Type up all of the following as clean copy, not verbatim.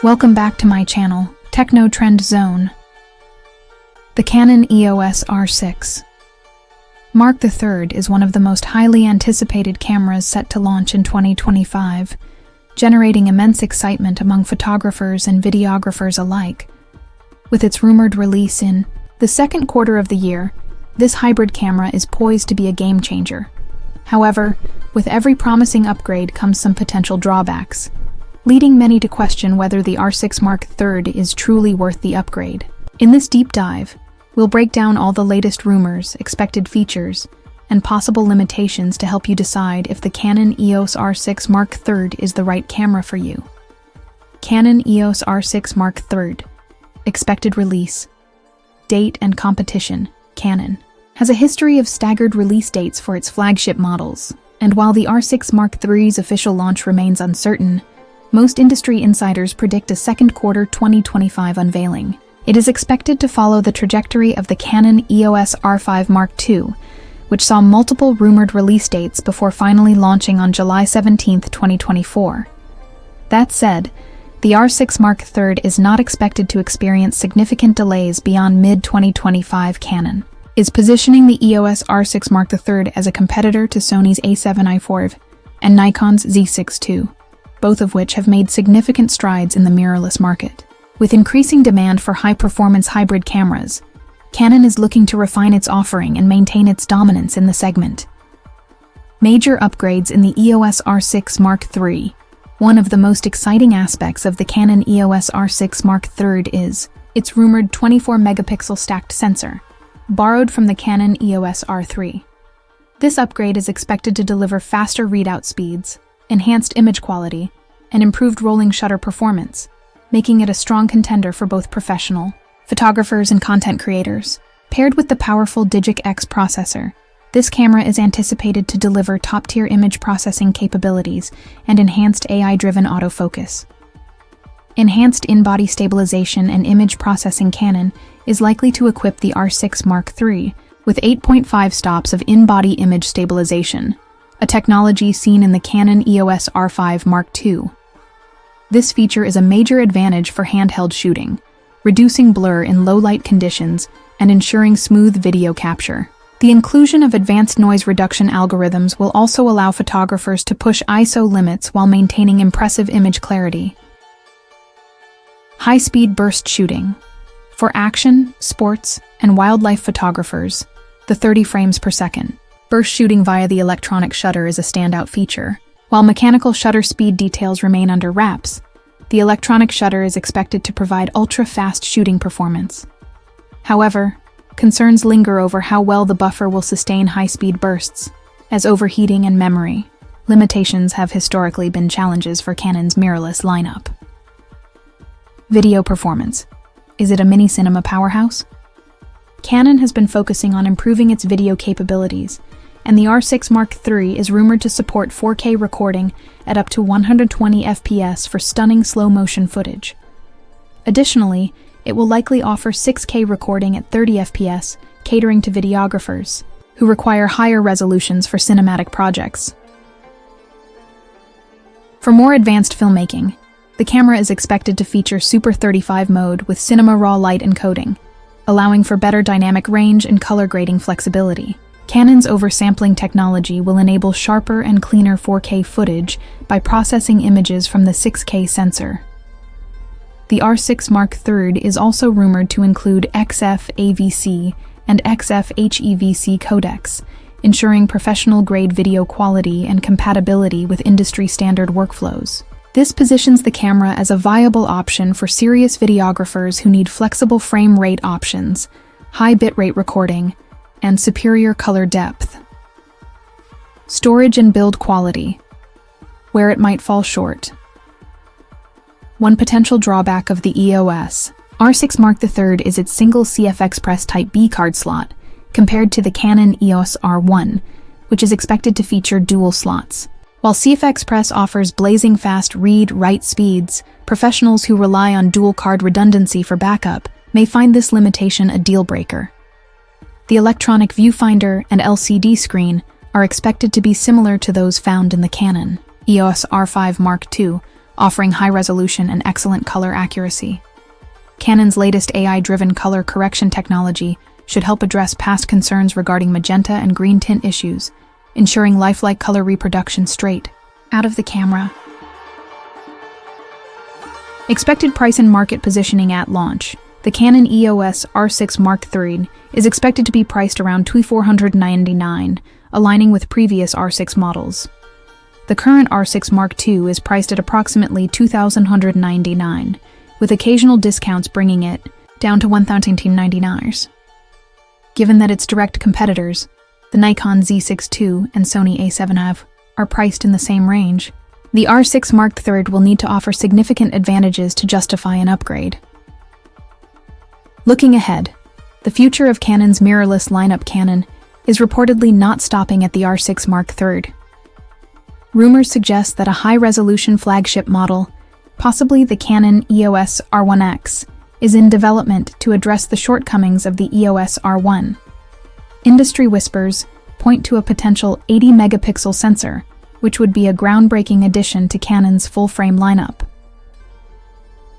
Welcome back to my channel, Techno Trend Zone. The Canon EOS R6 Mark III is one of the most highly anticipated cameras set to launch in 2025, generating immense excitement among photographers and videographers alike. With its rumored release in the second quarter of the year, this hybrid camera is poised to be a game-changer. However, with every promising upgrade comes some potential drawbacks, leading many to question whether the R6 Mark III is truly worth the upgrade. In this deep dive, we'll break down all the latest rumors, expected features, and possible limitations to help you decide if the Canon EOS R6 Mark III is the right camera for you. Canon EOS R6 Mark III. Expected release. Date and competition. Canon has a history of staggered release dates for its flagship models, and while the R6 Mark III's official launch remains uncertain, most industry insiders predict a second quarter 2025 unveiling. It is expected to follow the trajectory of the Canon EOS R5 Mark II, which saw multiple rumored release dates before finally launching on July 17, 2024. That said, the R6 Mark III is not expected to experience significant delays beyond mid-2025. Canon is positioning the EOS R6 Mark III as a competitor to Sony's A7 IV and Nikon's Z6 II, both of which have made significant strides in the mirrorless market. With increasing demand for high-performance hybrid cameras, Canon is looking to refine its offering and maintain its dominance in the segment. Major upgrades in the EOS R6 Mark III. One of the most exciting aspects of the Canon EOS R6 Mark III is its rumored 24-megapixel stacked sensor, borrowed from the Canon EOS R3. This upgrade is expected to deliver faster readout speeds, enhanced image quality, and improved rolling shutter performance, making it a strong contender for both professional photographers and content creators. Paired with the powerful Digic X processor, this camera is anticipated to deliver top-tier image processing capabilities and enhanced AI-driven autofocus. Enhanced in-body stabilization and image processing. Canon is likely to equip the R6 Mark III with 8.5 stops of in-body image stabilization, a technology seen in the Canon EOS R5 Mark II. This feature is a major advantage for handheld shooting, reducing blur in low-light conditions and ensuring smooth video capture. The inclusion of advanced noise reduction algorithms will also allow photographers to push ISO limits while maintaining impressive image clarity. High-speed burst shooting. For action, sports, and wildlife photographers, the 30 frames per second. Burst shooting via the electronic shutter is a standout feature. While mechanical shutter speed details remain under wraps, the electronic shutter is expected to provide ultra-fast shooting performance. However, concerns linger over how well the buffer will sustain high-speed bursts, as overheating and memory limitations have historically been challenges for Canon's mirrorless lineup. Video performance. Is it a mini-cinema powerhouse? Canon has been focusing on improving its video capabilities, and the R6 Mark III is rumored to support 4K recording at up to 120 FPS for stunning slow-motion footage. Additionally, it will likely offer 6K recording at 30 FPS, catering to videographers who require higher resolutions for cinematic projects. For more advanced filmmaking, the camera is expected to feature Super 35 mode with Cinema Raw light encoding, allowing for better dynamic range and color grading flexibility. Canon's oversampling technology will enable sharper and cleaner 4K footage by processing images from the 6K sensor. The R6 Mark III is also rumored to include XF-AVC and XF-HEVC codecs, ensuring professional-grade video quality and compatibility with industry-standard workflows. This positions the camera as a viable option for serious videographers who need flexible frame rate options, high bitrate recording, and superior color depth. Storage and build quality. Where it might fall short. One potential drawback of the EOS R6 Mark III is its single CF Express Type B card slot, compared to the Canon EOS R1, which is expected to feature dual slots. While CF Express offers blazing fast read-write speeds, professionals who rely on dual card redundancy for backup may find this limitation a deal-breaker. The electronic viewfinder and LCD screen are expected to be similar to those found in the Canon EOS R5 Mark II, offering high resolution and excellent color accuracy. Canon's latest AI-driven color correction technology should help address past concerns regarding magenta and green tint issues, ensuring lifelike color reproduction straight out of the camera. Expected price and market positioning at launch. The Canon EOS R6 Mark III is expected to be priced around $2,499, aligning with previous R6 models. The current R6 Mark II is priced at approximately $2,199, with occasional discounts bringing it down to $1,999. Given that its direct competitors, the Nikon Z6 II and Sony A7V, are priced in the same range, the R6 Mark III will need to offer significant advantages to justify an upgrade. Looking ahead, the future of Canon's mirrorless lineup Canon is reportedly not stopping at the R6 Mark III. Rumors suggest that a high-resolution flagship model, possibly the Canon EOS R1X, is in development to address the shortcomings of the EOS R1. Industry whispers point to a potential 80-megapixel sensor, which would be a groundbreaking addition to Canon's full-frame lineup.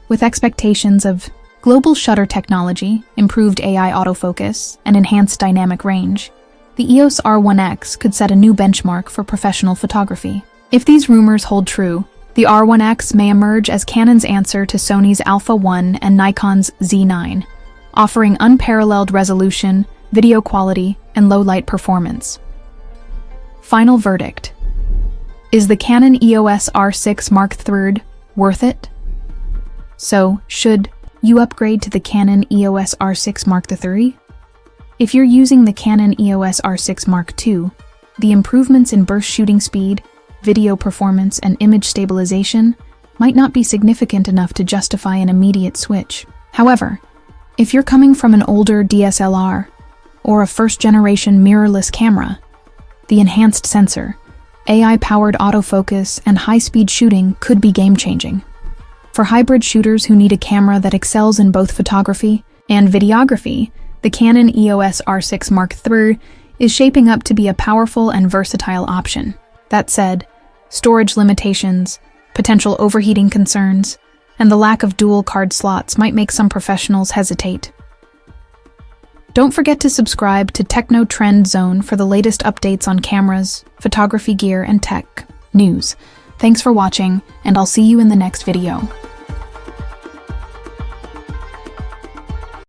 With expectations of global shutter technology, improved AI autofocus, and enhanced dynamic range, the EOS R1X could set a new benchmark for professional photography. If these rumors hold true, the R1X may emerge as Canon's answer to Sony's Alpha 1 and Nikon's Z9, offering unparalleled resolution, video quality, and low-light performance. Final verdict. Is the Canon EOS R6 Mark III worth it? So, should you upgrade to the Canon EOS R6 Mark III? If you're using the Canon EOS R6 Mark II, the improvements in burst shooting speed, video performance, and image stabilization might not be significant enough to justify an immediate switch. However, if you're coming from an older DSLR or a first-generation mirrorless camera, the enhanced sensor, AI-powered autofocus, and high-speed shooting could be game-changing. For hybrid shooters who need a camera that excels in both photography and videography, the Canon EOS R6 Mark III is shaping up to be a powerful and versatile option. That said, storage limitations, potential overheating concerns, and the lack of dual card slots might make some professionals hesitate. Don't forget to subscribe to Techno Trend Zone for the latest updates on cameras, photography gear, and tech news. Thanks for watching, and I'll see you in the next video.